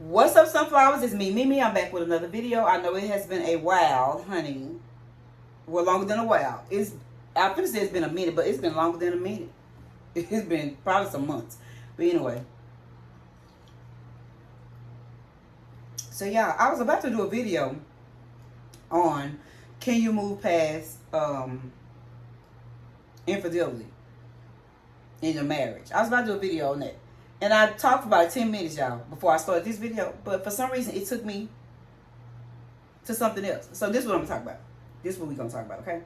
What's up, sunflowers? It's me, Mimi. I'm back with another video. I know it has been a while, honey. Well, longer than a while. I'm gonna say it's been a minute, but it's been longer than a minute. It's been probably some months. But anyway. So yeah, I was about to do a video on can you move past infidelity in your marriage. I was about to do a video on that. And I talked for about 10 minutes, y'all, before I started this video. But for some reason, it took me to something else. So this is what I'm going to talk about. This is what we're going to talk about, okay?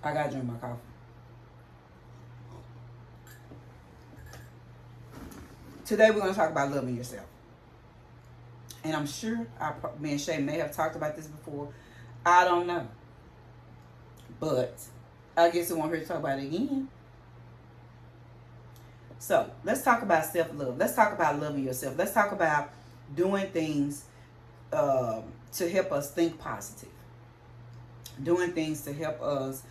I got to drink my coffee. Today, we're going to talk about loving yourself. And I'm sure me and Shay may have talked about this before. I don't know. But I guess I want her to talk about it again. So, let's talk about self-love. Let's talk about loving yourself. Let's talk about doing things to help us think positive. Doing things to help us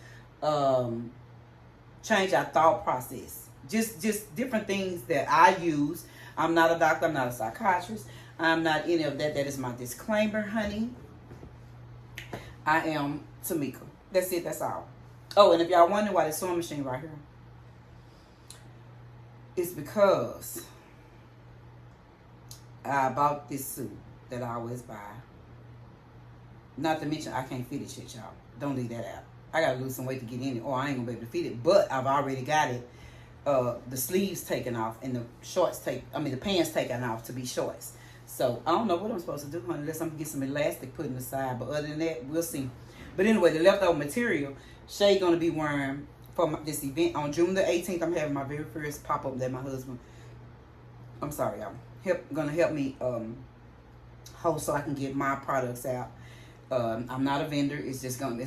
change our thought process. Just different things that I use. I'm not a doctor. I'm not a psychiatrist. I'm not any of that. That is my disclaimer, honey. I am Tamika. That's it. That's all. Oh, and if y'all wondering why the sewing machine right here, it's because I bought this suit that I always buy. Not to mention I can't fit it shit, y'all. Don't leave that out. I gotta lose some weight to get in it, or I ain't gonna be able to fit it. But I've already got it. The sleeves taken off and the the pants taken off to be shorts. So I don't know what I'm supposed to do, honey, unless I'm gonna get some elastic put in the side. But other than that, we'll see. But anyway, the leftover material, Shay gonna be wearing for this event on June the 18th. I'm having my very first pop-up that my husband, I'm sorry, y'all, gonna help me host so I can get my products out. I'm not a vendor. It's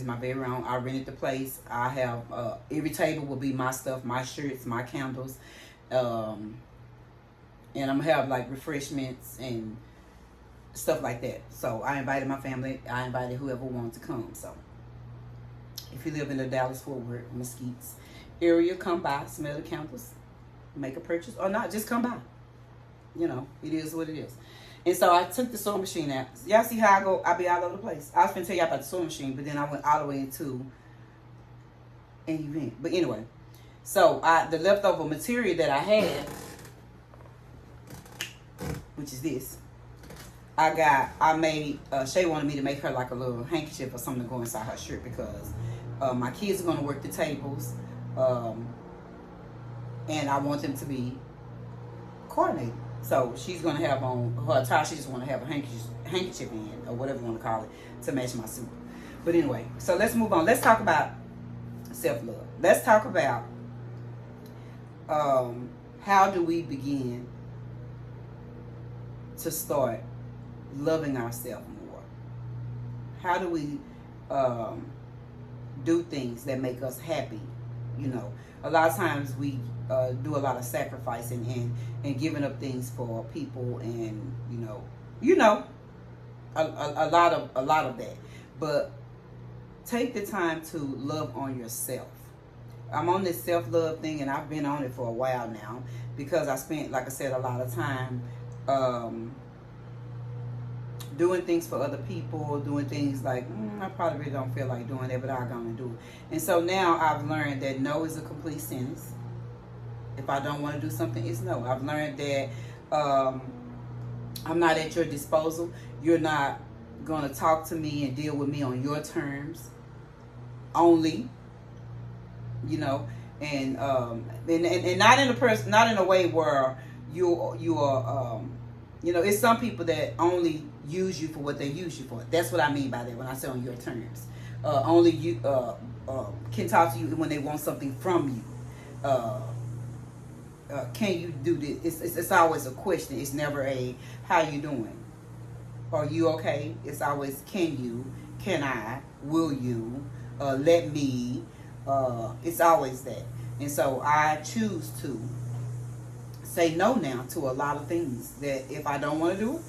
my very own. I rented the place. I have every table will be my stuff, my shirts, my candles, and I'm gonna have like refreshments and stuff like that. So I invited my family. I invited whoever wanted to come. So if you live in the Dallas-Fort Worth, Mesquite area, come by, smell the candles, make a purchase, or not, just come by. You know, it is what it is. And so I took the sewing machine out. Y'all see how I be all over the place. I was going to tell y'all about the sewing machine, but then I went all the way into an event. But anyway, so the leftover material that I had, which is this, I made, Shay wanted me to make her like a little handkerchief or something to go inside her shirt because my kids are going to work the tables. And I want them to be coordinated. So she's going to have on her attire. She just want to have a handkerchief in, or whatever you want to call it, to match my suit. But anyway, so let's move on. Let's talk about self-love. Let's talk about how do we begin to start loving ourselves more. How do we do things that make us happy? You know, a lot of times we do a lot of sacrificing and giving up things for people, and you know a lot of that. But take the time to love on yourself. I'm on this self-love thing, and I've been on it for a while now because I spent, like I said, a lot of time doing things for other people, doing things like, I probably really don't feel like doing that, but I'm going to do it. And so now I've learned that no is a complete sentence. If I don't want to do something, it's no. I've learned that I'm not at your disposal. You're not going to talk to me and deal with me on your terms only, and not in a way where you are, it's some people that only use you for what they use you for. That's what I mean by that when I say on your terms. Only you can talk to you when they want something from you. Can you do this? It's always a question. It's never a how you doing? Are you okay? It's always can you? Can I? Will you? Let me? It's always that. And so I choose to say no now to a lot of things that if I don't want to do it,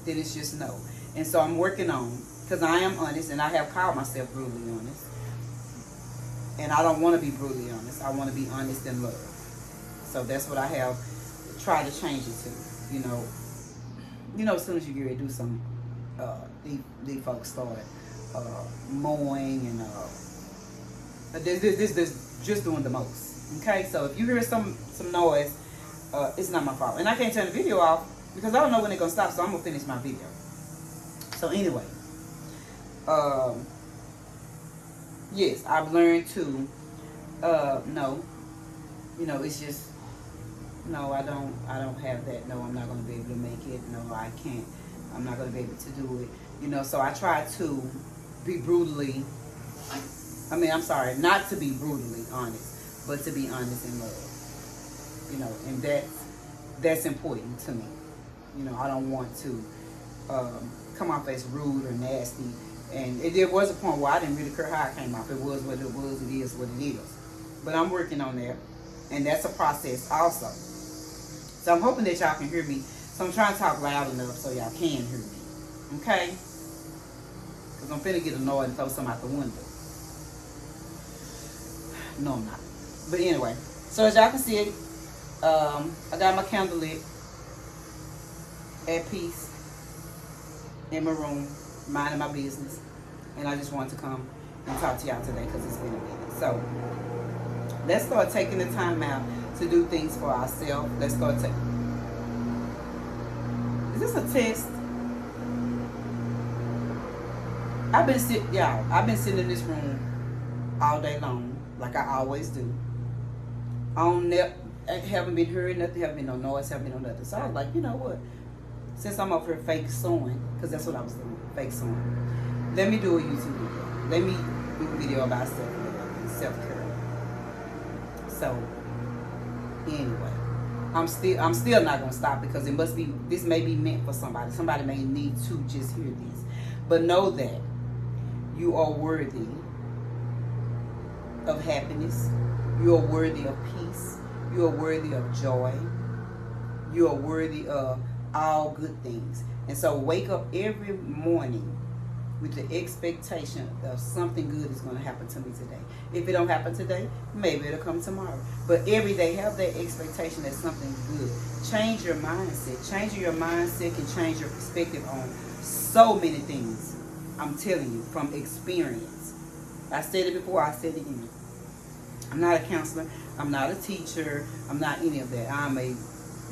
then it's just no. And so I'm working on, because I am honest, and I have called myself brutally honest. And I don't want to be brutally honest. I want to be honest in love. So that's what I have tried to change it to. As soon as you get ready to do something, these folks start mowing and this just doing the most. Okay, so if you hear some noise, it's not my fault, and I can't turn the video off because I don't know when it's gonna stop. So I'm gonna finish my video. So anyway, yes, I've learned to no, it's just no. I don't have that. No, I'm not gonna be able to make it. No, I can't. I'm not gonna be able to do it. So I try to be brutally. I'm sorry, not to be brutally honest, but to be honest in love. And that's important to me. I don't want to come off as rude or nasty. And there was a point where I didn't really care how I came off. It was what it was. It is what it is. But I'm working on that, and that's a process also. So I'm hoping that y'all can hear me. So I'm trying to talk loud enough so y'all can hear me. Okay? Because I'm finna get annoyed and throw something out the window. No, I'm not. But anyway, so as y'all can see it, I got my candle lit, at peace, in my room, minding my business. And I just wanted to come and talk to y'all today because it's been a minute. So let's start taking the time out to do things for ourselves. Let's start taking. Is this a test? I've been sitting in this room all day long, like I always do. I haven't been heard nothing, haven't been no noise, haven't been no nothing. So I was like, you know what? Since I'm up here fake sewing, because that's what I was doing, fake sewing. Let me do a YouTube video. Let me do a video about self-love and self-care. So, anyway, I'm still not gonna stop because this may be meant for somebody. Somebody may need to just hear this. But know that you are worthy of happiness. You are worthy of peace. You are worthy of joy. You are worthy of all good things. And so wake up every morning with the expectation of something good is going to happen to me today. If it don't happen today, maybe it'll come tomorrow. But every day have that expectation that something good. Change your mindset. Changing your mindset can change your perspective on so many things. I'm telling you, from experience. I said it before, I said it again. I'm not a counselor. I'm not a teacher. I'm not any of that. I'm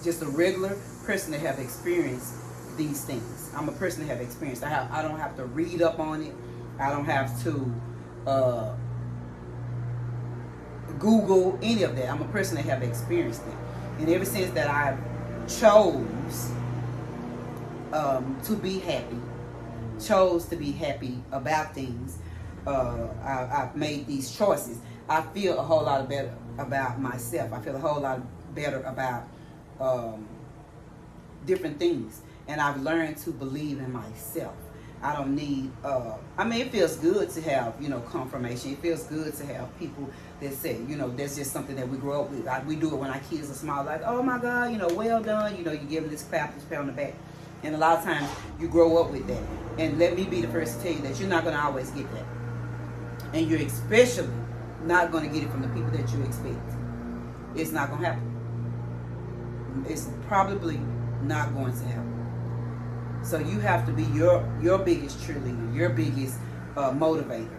just a regular person that have experienced these things. I'm a person that have experienced. I don't have to read up on it. I don't have to Google any of that. I'm a person that have experienced it. And ever since that I chose to be happy, chose to be happy about things, I've made these choices. I feel a whole lot better about myself. I feel a whole lot better about different things. And I've learned to believe in myself. I don't need, it feels good to have, confirmation. It feels good to have people that say, that's just something that we grow up with. We do it when our kids are small, like, oh my God, well done. You give them this pat on the back. And a lot of times you grow up with that. And let me be the first to tell you that you're not going to always get that. And you're especially not going to get it from the people that you expect. It's not going to happen. It's probably not going to happen. So you have to be your biggest cheerleader, your biggest motivator,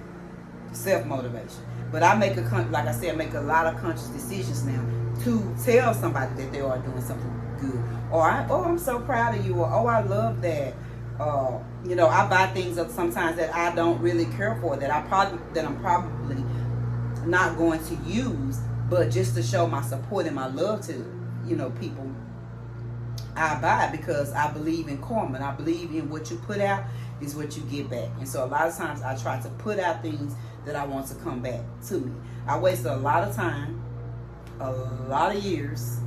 self-motivation. But I make make a lot of conscious decisions now to tell somebody that they are doing something good. Or I'm so proud of you. Or I love that. I buy things up sometimes that I don't really care for, that I'm probably not going to use, but just to show my support and my love to people. I buy because I believe in karma, and I believe in what you put out is what you get back. And so a lot of times I try to put out things that I want to come back to me. I wasted a lot of time, a lot of years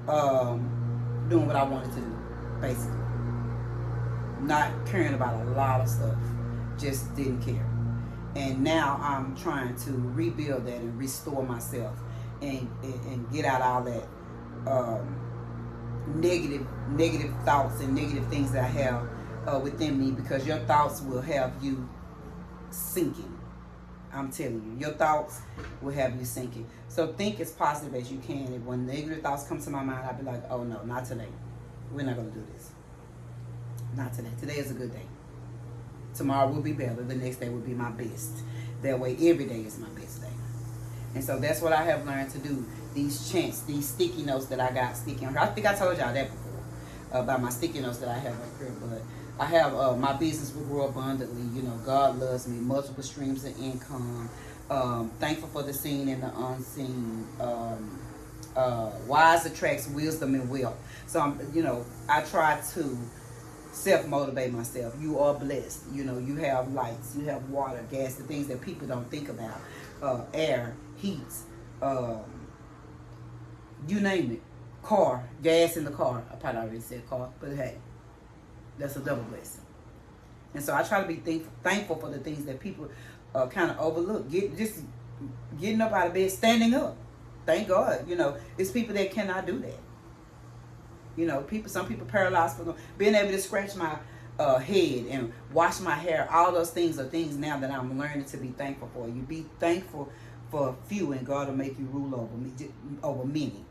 doing what I wanted to do, basically. Not caring about a lot of stuff, just didn't care. And now I'm trying to rebuild that and restore myself and get out all that negative thoughts and negative things that I have within me, because your thoughts will have you sinking. I'm telling you, your thoughts will have you sinking. So think as positive as you can. And when negative thoughts come to my mind, I'll be like, oh no, not today. We're not going to do this. Not today. Today is a good day. Tomorrow will be better. The next day will be my best. That way, every day is my best day. And so that's what I have learned to do. These chants, these sticky notes that I got sticking. I think I told y'all that before about my sticky notes that I have up here. But I have my business will grow abundantly. You know, God loves me. Multiple streams of income. Thankful for the seen and the unseen. Wise attracts wisdom and wealth. So I try to self-motivate myself. You are blessed. You know, you have lights, you have water, gas, the things that people don't think about. Air, heat, you name it. Car, gas in the car. I probably already said car, but hey, that's a double blessing. And so I try to be thankful for the things that people kind of overlook. Just getting up out of bed, standing up. Thank God. You know, it's people that cannot do that. You know, some people paralyzed from being able to scratch my head and wash my hair. All those things are things now that I'm learning to be thankful for. You be thankful for a few, and God will make you rule over many.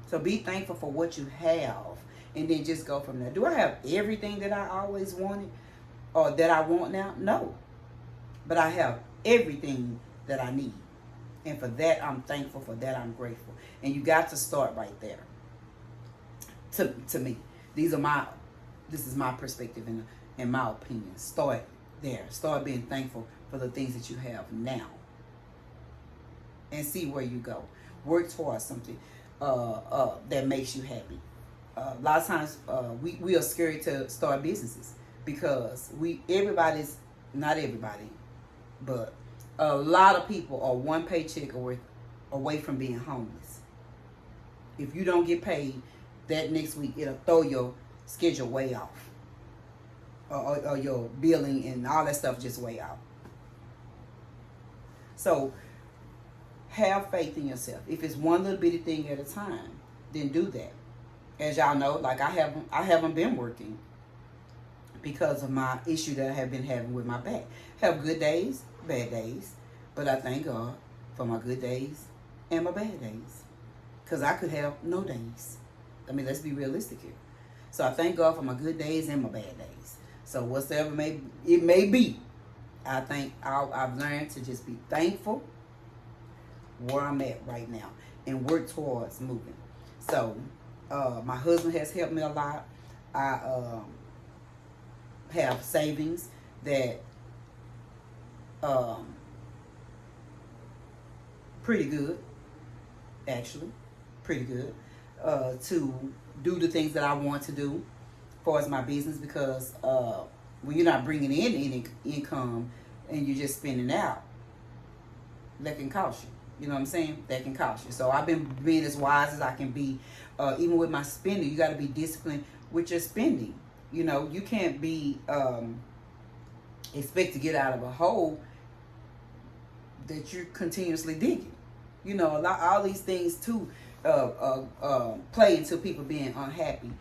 So be thankful for what you have, and then just go from there. Do I have everything that I always wanted or that I want now? No. But I have everything that I need. And for that, I'm thankful. For that, I'm grateful. And you got to start right there. To me, this is my perspective and my opinion. Start there. Start being thankful for the things that you have now, and see where you go. Work towards something that makes you happy. A lot of times we are scared to start businesses because not everybody, but a lot of people are one paycheck away from being homeless. If you don't get paid that next week, it'll throw your schedule way off, or your billing and all that stuff just way out. So have faith in yourself. If it's one little bitty thing at a time, then do that. As y'all know, like I haven't been working because of my issue that I have been having with my back. Have good days, bad days, but I thank God for my good days and my bad days, because I could have no days. I mean, let's be realistic here. So I thank God for my good days and my bad days. So whatever it may be, I think I've learned to just be thankful where I'm at right now and work towards moving. So my husband has helped me a lot. I have savings that pretty good, actually, pretty good. To do the things that I want to do as far as my business, because when you're not bringing in any income and you're just spending out, that can cost you. You know what I'm saying? That can cost you. So I've been being as wise as I can be. Even with my spending, you got to be disciplined with your spending. You know, you can't be expect to get out of a hole that you're continuously digging. You know, all these things too play into people being unhappy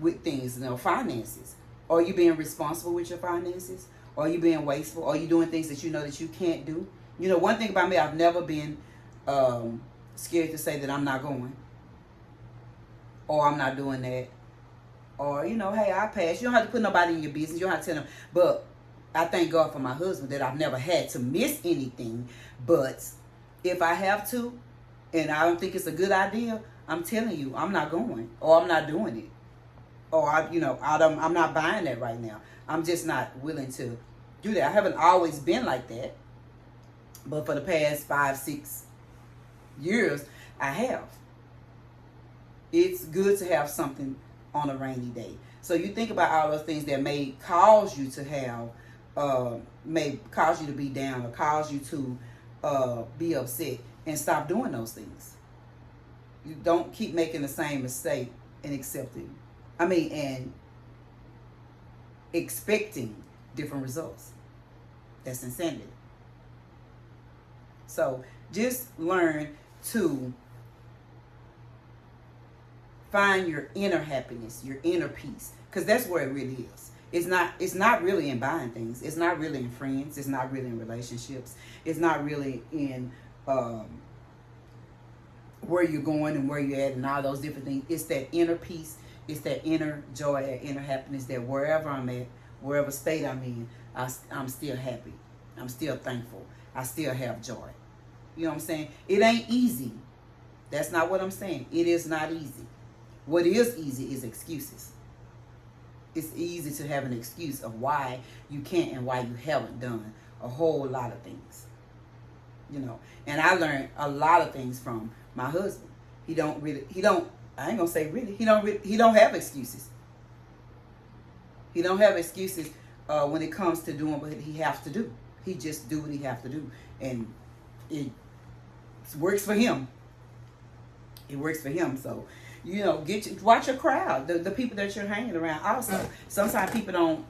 with things, finances. Are you being responsible with your finances? Are you being wasteful? Are you doing things that you know that you can't do? You know, one thing about me, I've never been scared to say that I'm not going, or I'm not doing that, or, hey, I pass. You don't have to put nobody in your business. You don't have to tell them. But I thank God for my husband that I've never had to miss anything. But if I have to, and I don't think it's a good idea, I'm telling you, I'm not going, or I'm not doing it, or I'm not buying that right now. I'm just not willing to do that. I haven't always been like that, but for the past 5-6 years, I have. It's good to have something on a rainy day. So you think about all those things that may cause you to have, may cause you to be down, or cause you to be upset, and stop doing those things. You don't keep making the same mistake and and expecting different results. That's insanity. So just learn to find your inner happiness, your inner peace, because that's where it really is. It's not really in buying things. It's not really in friends. It's not really in relationships. It's not really in where you're going and where you're at and all those different things. It's that inner peace. It's that inner joy, that inner happiness, that wherever I'm at, wherever state I'm in, I'm still happy. I'm still thankful. I still have joy. You know what I'm saying? It ain't easy. That's not what I'm saying. It is not easy. What is easy is excuses. It's easy to have an excuse of why you can't and why you haven't done a whole lot of things. You know, and I learned a lot of things from my husband. I ain't gonna say really, he don't have excuses. He don't have excuses when it comes to doing what he has to do. He just do what he has to do, and it works for him. It works for him. So, you know, watch your crowd, the people that you're hanging around. Also, sometimes people don't.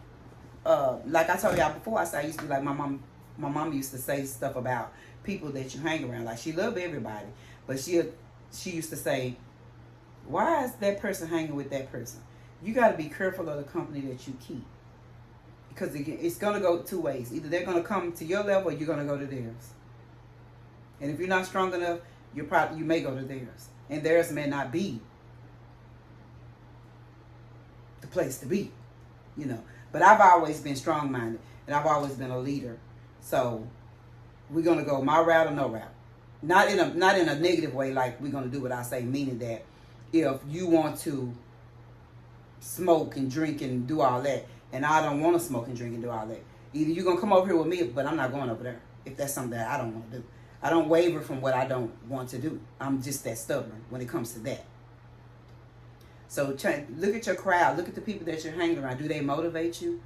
Like I told y'all before, I used to be like my mom. My mom used to say stuff about people that you hang around. Like, she loved everybody, but she used to say, "Why is that person hanging with that person?" You got to be careful of the company that you keep, because it's gonna go two ways. Either they're gonna come to your level, or you're gonna go to theirs. And if you're not strong enough, you may go to theirs, and theirs may not be the place to be, you know. But I've always been strong-minded, and I've always been a leader. So we're gonna go my route or no route. Not in a negative way, like we're gonna do what I say, meaning that if you want to smoke and drink and do all that, and I don't want to smoke and drink and do all that, either you're gonna come over here with me, but I'm not going over there if that's something that I don't want to do. I don't waver from what I don't want to do. I'm just that stubborn when it comes to that. So look at your crowd. Look at the people that you're hanging around. Do they motivate you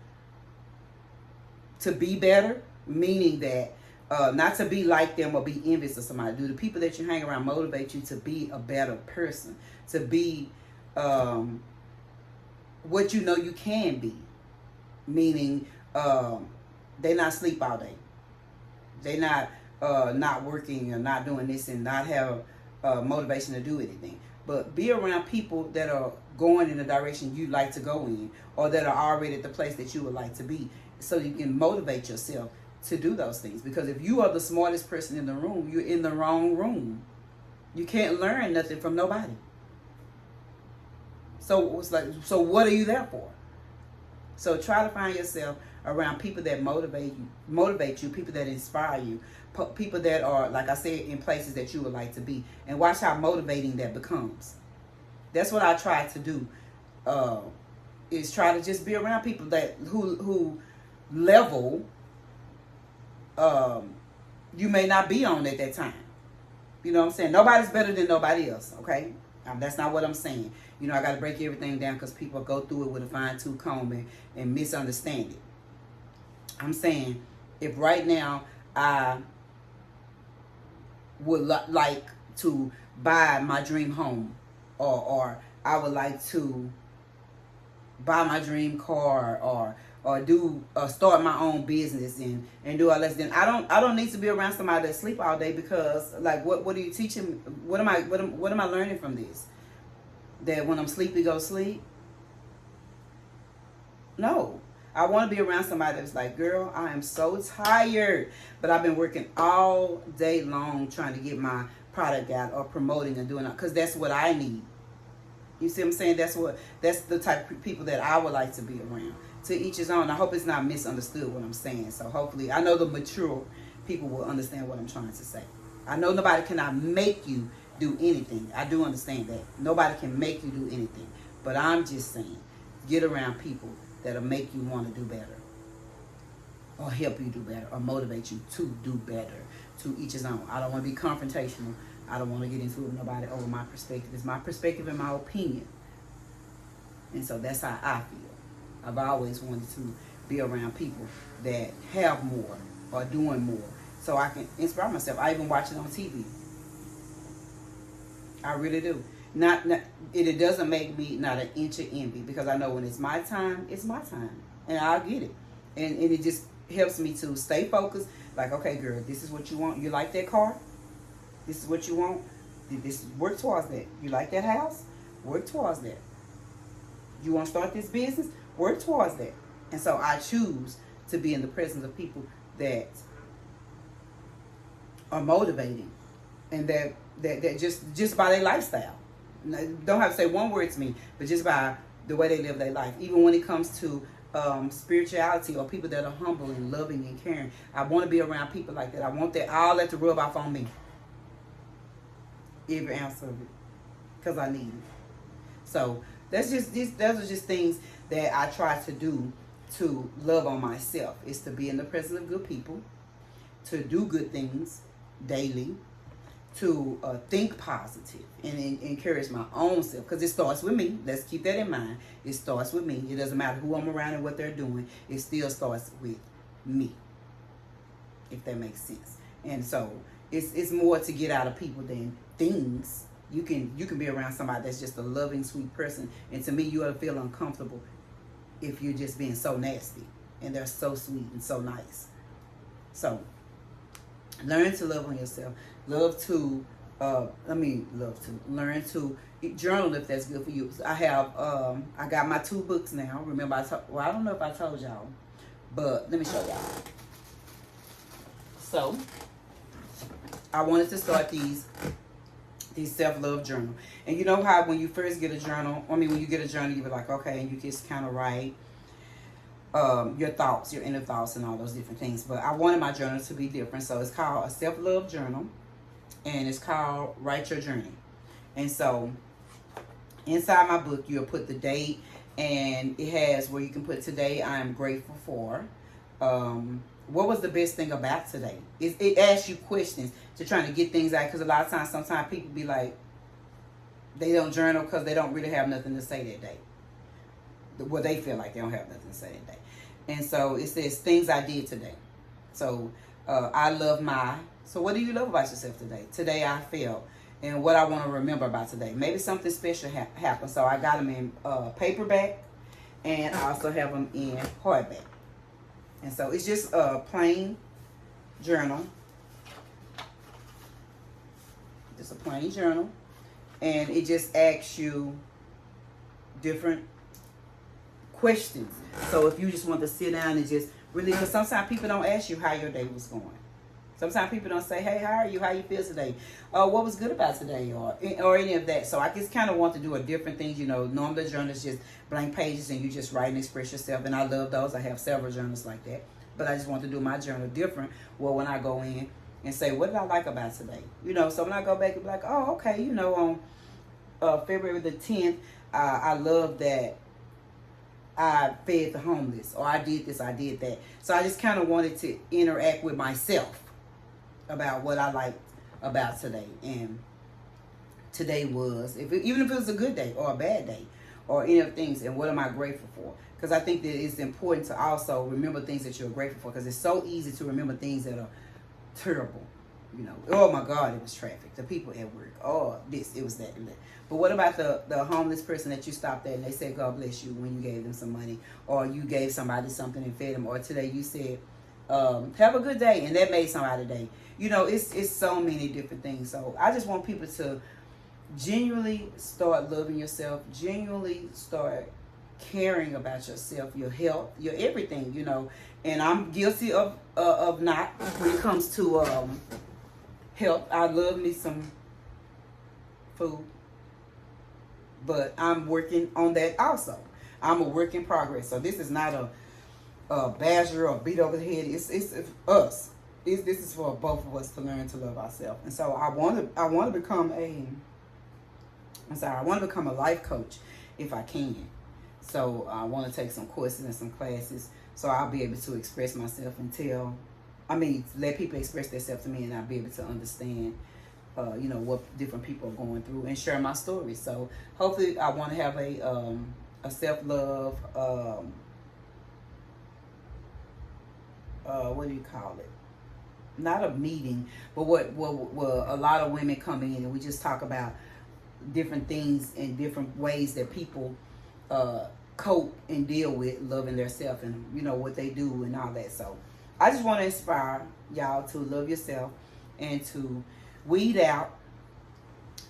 to be better? Meaning that not to be like them or be envious of somebody. Do the people that you hang around motivate you to be a better person? To be what you know you can be? Meaning they not sleep all day. They not working or not doing this and not have motivation to do anything. But be around people that are going in the direction you'd like to go in, or that are already at the place that you would like to be, so you can motivate yourself to do those things. Because if you are the smartest person in the room, you're in the wrong room. You can't learn nothing from nobody. So it's like, so what are you there for? So try to find yourself around people that motivate you, people that inspire you, people that are, like I said, in places that you would like to be, and watch how motivating that becomes. That's what I try to do. Is try to just be around people that who level you may not be on at that time. You know what I'm saying? Nobody's better than nobody else, okay? That's not what I'm saying. You know, I got to break everything down because people go through it with a fine-tooth comb and misunderstand it. I'm saying, if right now I would like to buy my dream home, or I would like to buy my dream car, or do start my own business and do all this, then I don't need to be around somebody that sleep all day, because like what are you teaching? What am I learning from this? That when I'm sleepy, go sleep? No. I want to be around somebody that's like, girl, I am so tired, but I've been working all day long trying to get my product out, or promoting and doing it, because that's what I need. You see what I'm saying? That's the type of people that I would like to be around. To each his own. I hope it's not misunderstood what I'm saying. So hopefully, I know the mature people will understand what I'm trying to say. I know nobody cannot make you do anything. I do understand that. Nobody can make you do anything. But I'm just saying, get around people that'll make you want to do better, or help you do better, or motivate you to do better. To each his own. I don't want to be confrontational. I don't want to get into it with nobody over my perspective. It's my perspective and my opinion. And so that's how I feel. I've always wanted to be around people that have more, or doing more, so I can inspire myself. I even watch it on TV. I really do. It doesn't make me not an inch of envy, because I know when it's my time, and I'll get it. And it just helps me to stay focused. Like, okay, girl, this is what you want. You like that car? This is what you want. Work towards that. You like that house? Work towards that. You want to start this business? Work towards that. And so I choose to be in the presence of people that are motivating, and that just by their lifestyle. Don't have to say one word to me, but just by the way they live their life. Even when it comes to spirituality, or people that are humble and loving and caring, I want to be around people like that. I want that all that to rub off on me, every ounce of it, because I need it. So those are just things that I try to do to love on myself. Is to be in the presence of good people, to do good things daily, to think positive and encourage my own self, because it starts with me. Let's keep that in mind. It starts with me. It doesn't matter who I'm around and what they're doing. It still starts with me, if that makes sense. And so it's more to get out of people than things. You can be around somebody that's just a loving, sweet person, and to me, you ought to feel uncomfortable if you're just being so nasty and they're so sweet and so nice. So learn to love on yourself. Learn to learn to journal if that's good for you. I have I got my 2 books now. Remember, I don't know if I told y'all, but let me show y'all. So I wanted to start these self-love journal. And you know how when you first get a journal, when you get a journal, you be like, okay, and you just kind of write your thoughts, your inner thoughts, and all those different things. But I wanted my journal to be different, so it's called a self-love journal, and it's called Write Your Journey. And so inside my book, you'll put the date, and it has where you can put today I am grateful for. What was the best thing about today? It asks you questions to trying to get things out, because a lot of times, sometimes people be like, they don't journal because they don't really have nothing to say that day. Well, they feel like they don't have nothing to say that day. And so it says things I did today. So I love so what do you love about yourself today? Today I felt, and what I want to remember about today. Maybe something special happened. So I got them in paperback, and I also have them in hardback. And so it's just a plain journal. Just a plain journal. And it just asks you different questions. So if you just want to sit down and just really, because sometimes people don't ask you how your day was going. Sometimes people don't say, hey, how are you? How you feel today? What was good about today? Or any of that. So I just kind of want to do a different things. Normally the journal is just blank pages and you just write and express yourself. And I love those. I have several journals like that. But I just want to do my journal different. Well, when I go in and say, what did I like about today? So when I go back and be like, oh, okay, on February the 10th, I love that I fed the homeless, or I did this, I did that. So I just kind of wanted to interact with myself about what I liked about today. And today was, even if it was a good day or a bad day or any of the things, and what am I grateful for? Because I think that it's important to also remember things that you're grateful for, because it's so easy to remember things that are terrible. Oh my God, it was traffic, the people at work, oh this, it was that and that. But what about the homeless person that you stopped at and they said God bless you when you gave them some money, or you gave somebody something and fed them, or today you said have a good day and that made somebody's day. It's so many different things. So I just want people to genuinely start loving yourself, genuinely start caring about yourself, your health, your everything, And I'm guilty of not when it comes to health. I love me some food, but I'm working on that also. I'm a work in progress. So this is not a badger or beat over the head. It's us. This is for both of us to learn to love ourselves. And so I want to become a life coach if I can. So I want to take some courses and some classes so I'll be able to express myself and let people express themselves to me, and I'll be able to understand, what different people are going through and share my story. So hopefully I want to have a self-love, what do you call it? Not a meeting, but what a lot of women come in and we just talk about different things and different ways that people cope and deal with loving themselves, and what they do and all that. So I just want to inspire y'all to love yourself and to weed out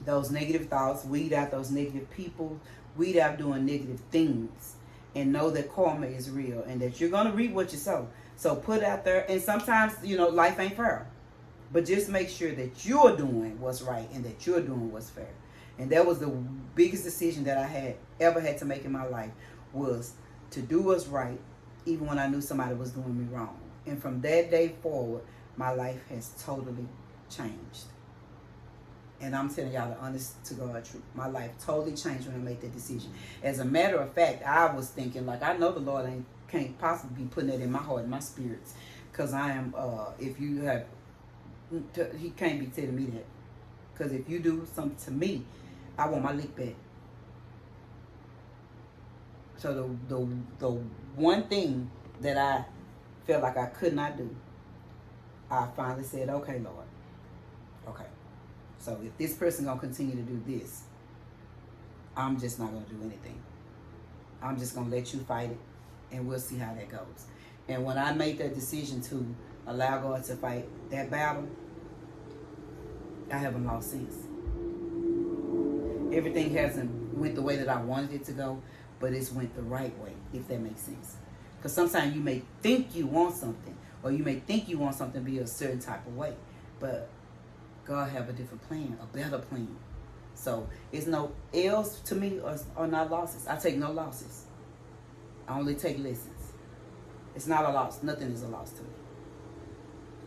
those negative thoughts, weed out those negative people, weed out doing negative things, and know that karma is real and that you're going to reap what you sow. So put it out there. And sometimes, life ain't fair. But just make sure that you're doing what's right and that you're doing what's fair. And that was the biggest decision that I ever had to make in my life, was to do what's right even when I knew somebody was doing me wrong. And from that day forward, my life has totally changed. And I'm telling y'all the honest to God truth. My life totally changed when I made that decision. As a matter of fact, I was thinking, like, I know the Lord can't possibly be putting that in my heart and my spirits. Because I am, he can't be telling me that. Because if you do something to me, I want my lick back. So the one thing that I felt like I could not do, I finally said, okay, Lord. Okay. So if this person gonna continue to do this, I'm just not gonna do anything. I'm just gonna let you fight it, and we'll see how that goes. And when I made that decision to allow God to fight that battle, I haven't lost since. Everything hasn't went the way that I wanted it to go, but it's went the right way, if that makes sense. Because sometimes you may think you want something, or you may think you want something to be a certain type of way, but God have a different plan, a better plan. So it's no L's to me or not losses. I take no losses. I only take lessons. It's not a loss. Nothing is a loss to me.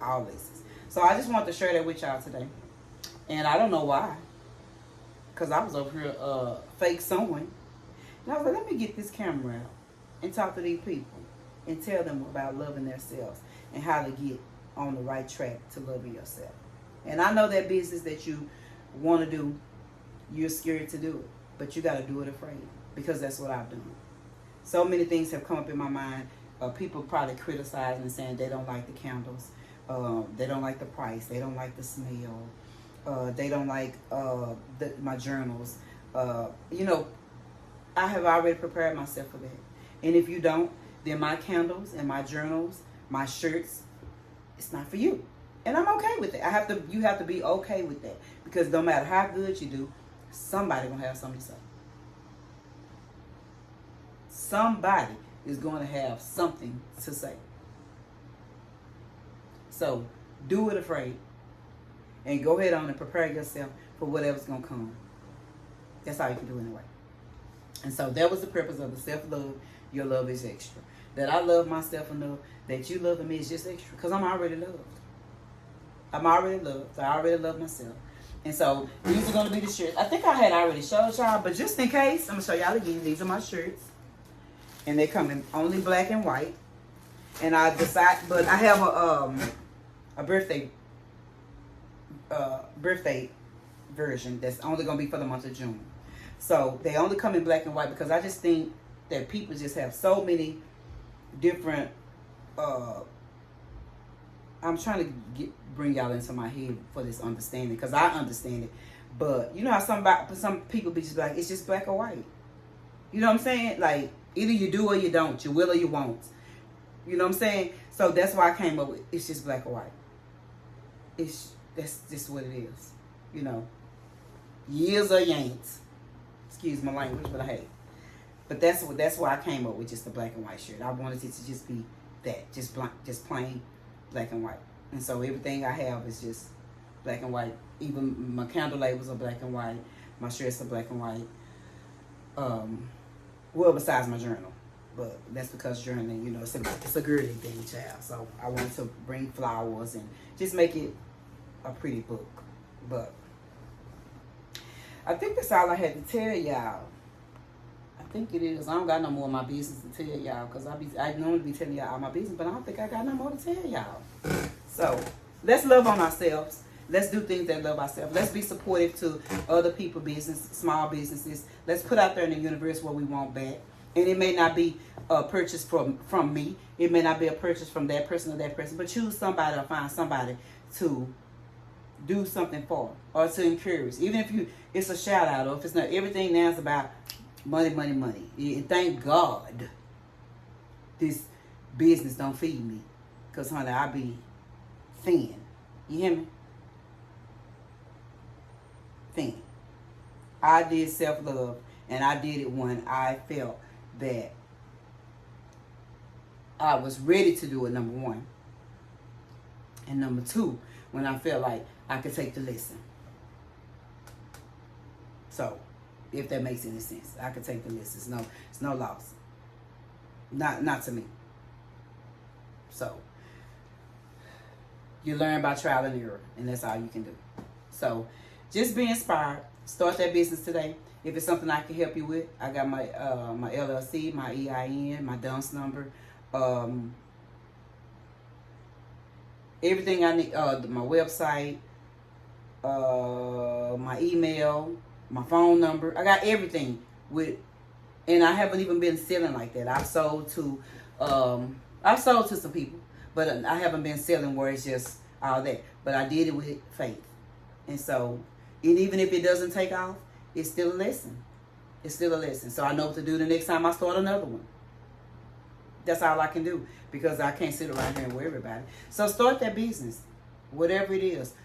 All lessons. So I just want to share that with y'all today. And I don't know why. Because I was over here fake sewing. And I was like, let me get this camera out and talk to these people and tell them about loving themselves and how to get on the right track to loving yourself. And I know that business that you want to do, you're scared to do it. But you got to do it afraid. Because that's what I've done. So many things have come up in my mind. People probably criticizing and saying they don't like the candles. They don't like the price. They don't like the smell. They don't like my journals. I have already prepared myself for that. And if you don't, then my candles and my journals, my shirts, it's not for you. And I'm okay with it. You have to be okay with that. Because no matter how good you do, somebody gonna have something to say. Somebody is going to have something to say. So do it afraid. And go ahead on and prepare yourself for whatever's going to come. That's all you can do anyway. And so that was the purpose of the self-love. Your love is extra. That I love myself enough that you loving me is just extra. Because I'm already loved. I'm already loved. I already love myself. And so these are going to be the shirts. I think I had already showed y'all. But just in case, I'm going to show y'all again. These are my shirts. And they come in only black and white. And I have a birthday version that's only going to be for the month of June. So they only come in black and white because I just think that people just have so many different I'm trying to bring y'all into my head for this understanding, because I understand it. But you know how some people be just like, it's just black or white. You know what I'm saying? Like, either you do or you don't. You will or you won't. You know what I'm saying? So that's why I came up with, it's just black or white. That's just what it is. You know. Years or yanks. Excuse my language, but I hate it. But that's why I came up with just the black and white shirt. I wanted it to just be that. Just plain black and white. And so everything I have is just black and white. Even my candle labels are black and white. My shirts are black and white. Well, besides my journal. But that's because journaling, you know, it's a girly thing, child. So I wanted to bring flowers and just make it a pretty book. But I think that's all I had to tell y'all. I think it is. I don't got no more of my business to tell y'all, because I normally be telling y'all all my business, but I don't think I got no more to tell y'all. So let's love on ourselves. Let's do things that love ourselves. Let's be supportive to other people's business, small businesses. Let's put out there in the universe what we want back. And it may not be a purchase from me. It may not be a purchase from that person or that person. But choose somebody or find somebody to do something for or to encourage. Even if it's a shout out, or if it's not. Everything now is about money, money, money. And thank God this business don't feed me. Because, honey, I be thin. You hear me? Thin. I did self-love, and I did it when I felt that I was ready to do it, number one. And number two, when I felt like I could take the lesson. So, if that makes any sense, I could take the lesson. It's no loss. Not to me. So, you learn by trial and error, and that's all you can do. So, just be inspired. Start that business today. If it's something I can help you with, I got my my LLC, my EIN, my DUNS number, everything I need, my website, my email, my phone number. I got everything with, and I haven't even been selling like that. I've sold to some people, but I haven't been selling where it's just all that. But I did it with faith, and so, and even if it doesn't take off, it's still a lesson. It's still a lesson. So I know what to do the next time I start another one. That's all I can do, because I can't sit around here and worry about it. So start that business, whatever it is.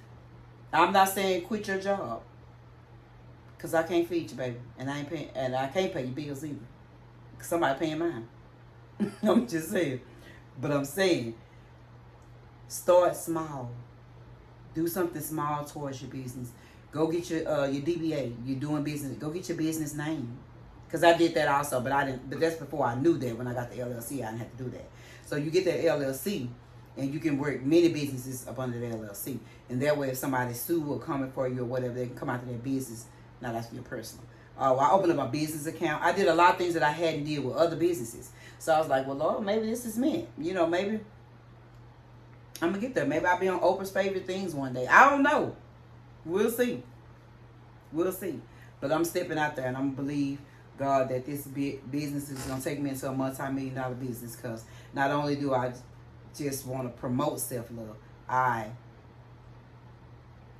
I'm not saying quit your job, because I can't feed you, baby, and I can't pay your bills either. Somebody paying mine. I'm just saying, but I'm saying, start small. Do something small towards your business. Go get your DBA. You're doing business. Go get your business name. Because I did that also, but I didn't. But that's before I knew that. When I got the LLC, I didn't have to do that. So you get that LLC, and you can work many businesses up under the LLC. And that way, if somebody sue or coming for you or whatever, they can come out to their business. Now that's your personal. I opened up my business account. I did a lot of things that I hadn't did with other businesses. So I was like, well, Lord, maybe this is meant. You know, maybe I'm gonna get there. Maybe I'll be on Oprah's favorite things one day. I don't know. We'll see. We'll see. But I'm stepping out there, and I'm going to believe God that this business is going to take me into a multi-million-dollar business, because not only do I just want to promote self-love, I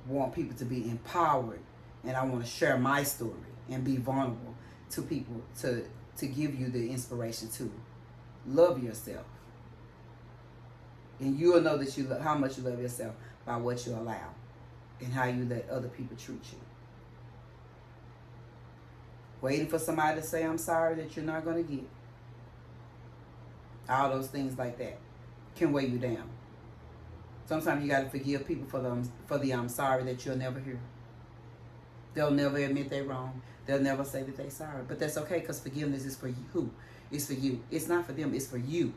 want people to be empowered, and I want to share my story and be vulnerable to people to give you the inspiration to love yourself. And you'll know that how much you love yourself by what you allow and how you let other people treat you. Waiting for somebody to say, I'm sorry, that you're not going to get. All those things like that can weigh you down. Sometimes you got to forgive people for the I'm sorry that you'll never hear. They'll never admit they're wrong. They'll never say that they're sorry. But that's okay, because forgiveness is for you. Who? It's for you. It's not for them. It's for you.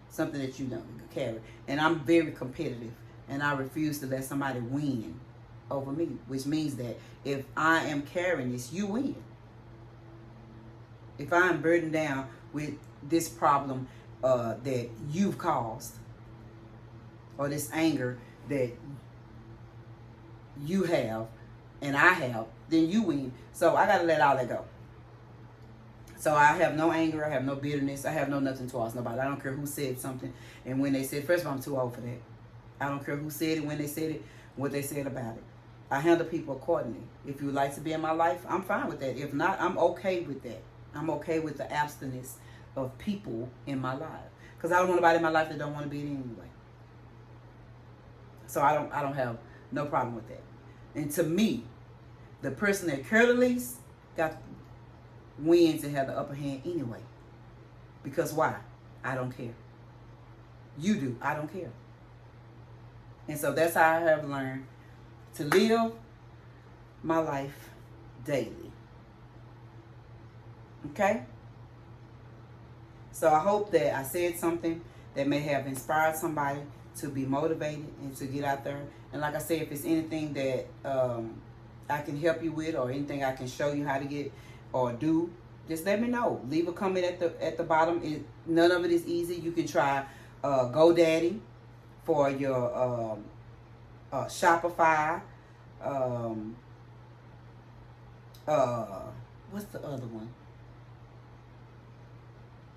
Something that you know carry. And I'm very competitive, and I refuse to let somebody win over me, which means that if I am carrying this, you win. If I'm burdened down with this problem that you've caused, or this anger that you have and I have, then you win. So I got to let all that go. So I have no anger, I have no bitterness, I have no nothing towards nobody. I don't care who said something and when they said. First of all, I'm too old for that. I don't care who said it, when they said it, what they said about it. I handle people accordingly. If you would like to be in my life, I'm fine with that. If not, I'm okay with that. I'm okay with the abstinence of people in my life, because I don't want nobody in my life that don't want to be it anyway. So I don't have no problem with that. And to me, the person that cared the least wins and have the upper hand anyway. Because why? I don't care. You do. I don't care. And so that's how I have learned to live my life daily. Okay? So I hope that I said something that may have inspired somebody to be motivated and to get out there. And like I said, if it's anything that I can help you with, or anything I can show you how to get or do, just let me know. Leave a comment at the bottom. None of it is easy. You can try GoDaddy for your Shopify. What's the other one?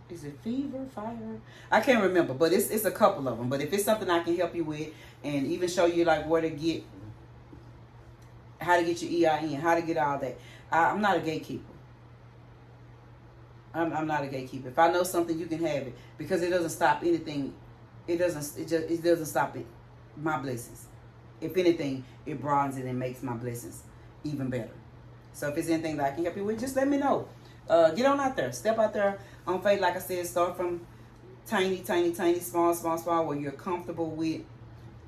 Is it Fire? I can't remember, but it's a couple of them. But if it's something I can help you with, and even show you like how to get your EIN, how to get all that. I'm not a gatekeeper. I'm not a gatekeeper. If I know something, you can have it, because it doesn't stop anything. It doesn't stop it. My blessings. If anything, it broadens it and makes my blessings even better. So if it's anything that I can help you with, just let me know. Get on out there. Step out there on faith. Like I said, start from tiny, small, where you're comfortable with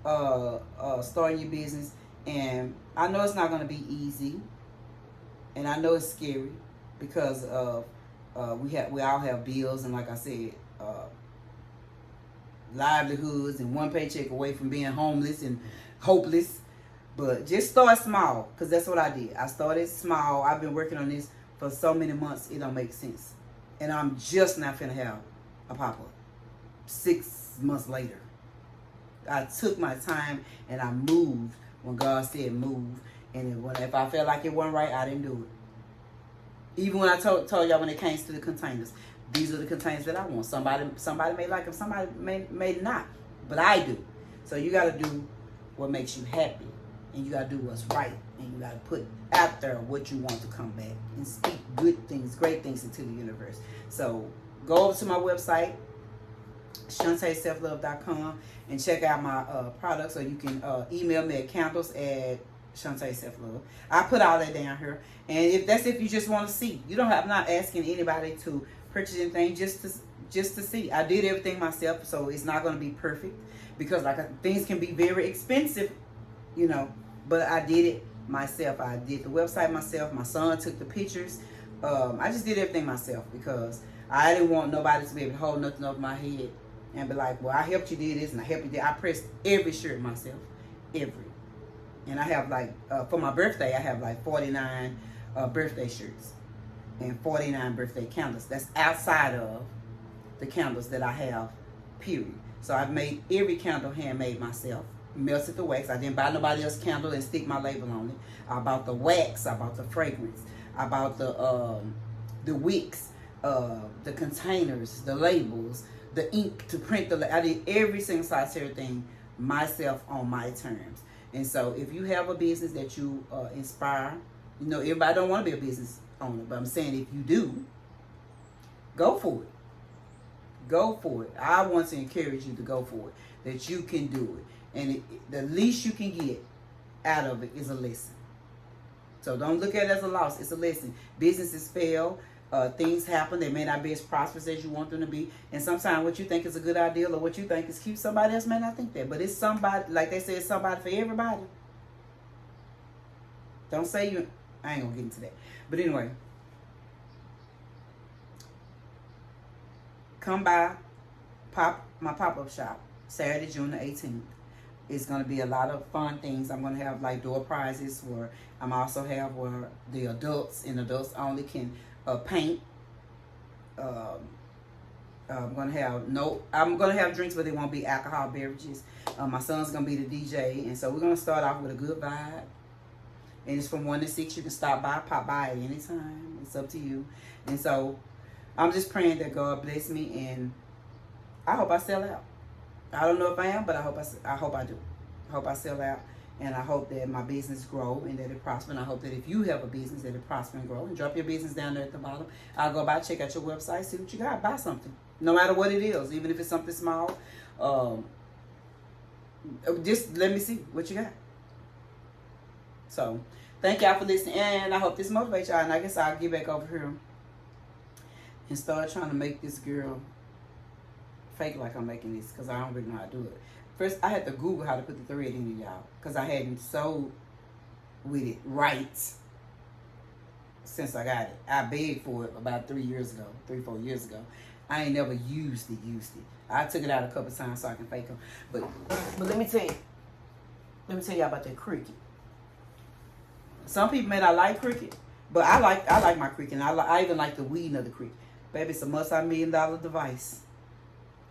starting your business. And I know it's not going to be easy, and I know it's scary because of we all have bills, and like I said, livelihoods, and one paycheck away from being homeless and hopeless. But just start small, because that's what I did. I started small. I've been working on this for so many months, it don't make sense. And I'm just not finna have a pop-up 6 months later. I took my time and I moved when God said move. And if I felt like it wasn't right, I didn't do it. Even when I told y'all when it came to the containers, these are the containers that I want. Somebody may like them, somebody may not, but I do. So you got to do what makes you happy, and you got to do what's right, and you got to put out there what you want to come back and speak good things, great things into the universe. So go over to my website, ShantaeSelfLove.com, and check out my products, or you can email me at candles@ShantaeSelfLove. I put all that down here, and if you just want to see, I'm not asking anybody to purchase anything, just to see. I did everything myself, so it's not going to be perfect, because things can be very expensive, but I did it myself. I did the website myself. My son took the pictures. I just did everything myself, because I didn't want nobody to be able to hold nothing over my head and be like, well, I helped you do this and I helped you do. I pressed every shirt myself, and I have for my birthday, I have 49 birthday shirts and 49 birthday candles. That's outside of the candles that I have, period. So I've made every candle handmade myself, melted the wax. I didn't buy nobody else's candle and stick my label on it. I bought the wax, I bought the fragrance, I bought the wicks, the containers, the labels, the ink to print I did every single solitary thing myself on my terms. And so if you have a business that you inspire, everybody don't want to be a business owner, but I'm saying if you do, go for it. Go for it. I want to encourage you to go for it, that you can do it. And the least you can get out of it is a lesson. So don't look at it as a loss. It's a lesson. Businesses fail. Things happen. They may not be as prosperous as you want them to be. And sometimes what you think is a good idea or what you think is cute, somebody else may not think that. But it's somebody, like they say, it's somebody for everybody. Don't say you... I ain't going to get into that. But anyway. Come by my pop-up shop Saturday, June the 18th. It's going to be a lot of fun things. I'm going to have door prizes where I'm also have where the adults and adults only can paint. I'm going to have drinks, but they won't be alcohol beverages. My son's going to be the DJ, and so we're going to start off with a good vibe. And it's from 1 to 6. You can stop by, pop by at any time. It's up to you. And so I'm just praying that God bless me, and I hope I sell out. I don't know if I am, but I hope I do. I hope I sell out, and I hope that my business grow and that it prosper. And I hope that if you have a business, that it prosper and grow. And drop your business down there at the bottom. I'll go by, check out your website, see what you got, buy something. No matter what it is, even if it's something small. Just let me see what you got. So, thank y'all for listening, and I hope this motivates y'all. And I guess I'll get back over here and start trying to make this girl fake like I'm making this, because I don't really know how to do it. First, I had to Google how to put the thread in it, y'all, because I hadn't sewed with it right since I got it. I begged for it about 3, 4 years ago. I ain't never used it. I took it out a couple times so I can fake them. But let me tell y'all about that cricket. Some people may not like cricket, but I like my cricket, and I even like the weeding of the cricket. Baby, it's a multi-million-dollar device.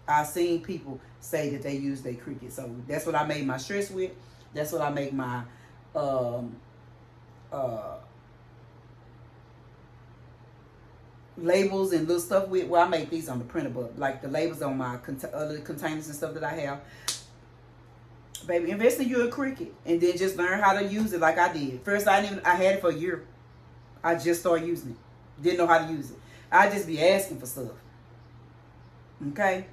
I've seen people say that they use their cricket. So that's what I made my shirts with. That's what I make my labels and little stuff with. Well, I make these on the printer, but like the labels on my other containers and stuff that I have. Baby, invest in your cricket and then just learn how to use it like I did. First, I had it for a year. I just started using it. Didn't know how to use it. I just be asking for stuff. Okay?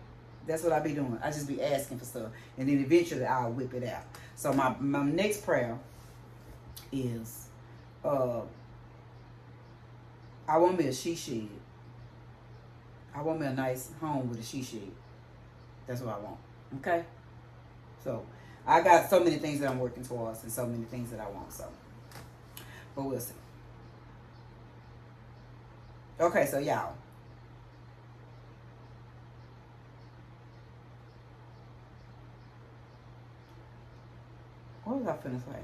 That's what I be doing. I just be asking for stuff. And then eventually I'll whip it out. So my next prayer is I want me a she shed. I want me a nice home with a she shed. That's what I want. Okay? So, I got so many things that I'm working towards and so many things that I want. So, but we'll see. Okay, so y'all. What was I finna say?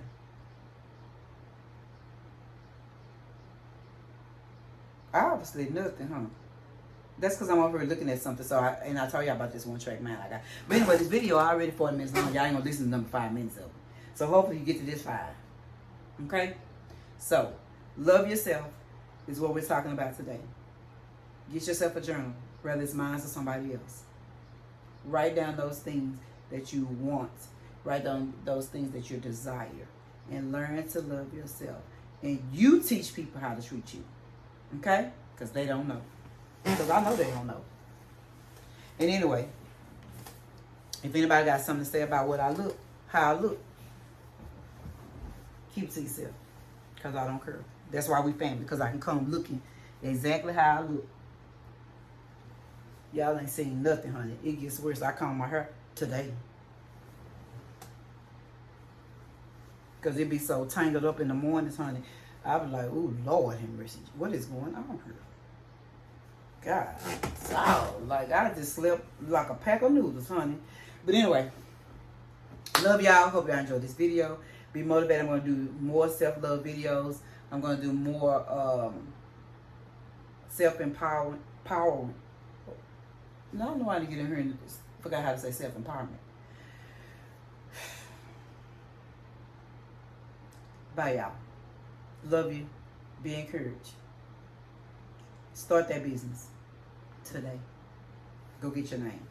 Obviously nothing, huh? That's because I'm over here looking at something. So I told y'all about this one track mind I got. But anyway, this video already 40 minutes long. Y'all ain't gonna listen to number 5 minutes of it. So hopefully you get to this 5. Okay? So, love yourself is what we're talking about today. Get yourself a journal, whether it's mine or somebody else. Write down those things that you want. Write down those things that you desire. And learn to love yourself. And you teach people how to treat you. Okay? Because they don't know. Because I know they don't know. And anyway, if anybody got something to say about what I look, how I look, keep it to yourself. Because I don't care. That's why we family. Because I can come looking exactly how I look. Y'all ain't seen nothing, honey. It gets worse. I comb my hair today. Because it be so tangled up in the mornings, honey. I was like, ooh, Lord have mercy. What is going on here? God, so, like, I just slept like a pack of noodles, honey. But anyway, love y'all. Hope y'all enjoyed this video. Be motivated. I'm going to do more self-love videos. I'm going to do more self-empowerment. No, I don't know how to get in here and forgot how to say self-empowerment. Bye, y'all. Love you. Be encouraged. Start that business today. Go get your name.